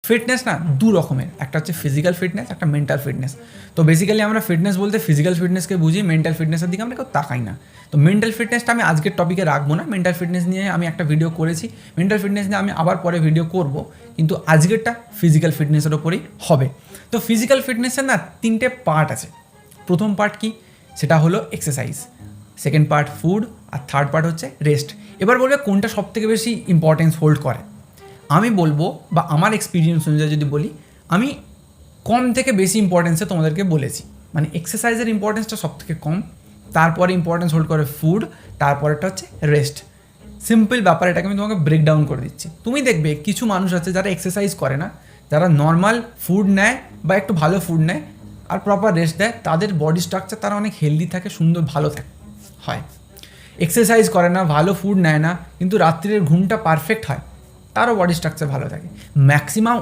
Fitness না দু রকমের, একটা হচ্ছে ফিজিক্যাল ফিটনেস, একটা মেন্টাল ফিটনেস। তো বেসিক্যালি আমরা ফিটনেস বলতে ফিজিক্যাল ফিটনেসকে বুঝি, মেন্টাল ফিটনেসের দিকে আমরা কেউ তাকাই না। তো মেন্টাল ফিটনেসটা আমি আজকের টপিকে রাখবো না, মেন্টাল ফিটনেস নিয়ে আমি একটা ভিডিও করেছি, মেন্টাল ফিটনেস নিয়ে আমি আবার পরে ভিডিও করব, কিন্তু আজকেরটা ফিজিক্যাল ফিটনেসের ওপরেই হবে। তো ফিজিক্যাল ফিটনেসের না 3টে পার্ট আছে। প্রথম পার্ট কি, সেটা হলো এক্সারসাইজ, সেকেন্ড পার্ট ফুড, আর থার্ড পার্ট হচ্ছে রেস্ট। এবার বলবে কোনটা সবথেকে বেশি ইম্পর্টেন্স হোল্ড করে। আমি বলবো, বা আমার এক্সপিরিয়েন্স অনুযায়ী যদি বলি, আমি কম থেকে বেশি ইম্পর্টেন্সে তোমাদেরকে বলেছি। মানে এক্সারসাইজের ইম্পর্টেন্সটা সব থেকে কম, তারপরে ইম্পর্টেন্স হোল্ড করে ফুড, তারপরেটা হচ্ছে রেস্ট। সিম্পল ব্যাপার, এটাকে আমি তোমাকে ব্রেকডাউন করে দিচ্ছি। তুমি দেখবে কিছু মানুষ আছে যারা এক্সারসাইজ করে না, যারা নর্মাল ফুড নেয় বা একটু ভালো ফুড নেয় আর প্রপার রেস্ট দেয়, তাদের বডি স্ট্রাকচার তারা অনেক হেলদি থাকে, সুন্দর ভালো থাকে হয়। এক্সারসাইজ করে না, ভালো ফুড নেয় না, কিন্তু রাত্রির ঘুমটা পারফেক্ট হয়, তারও বডি স্ট্রাকচার ভালো থাকে। ম্যাক্সিমাম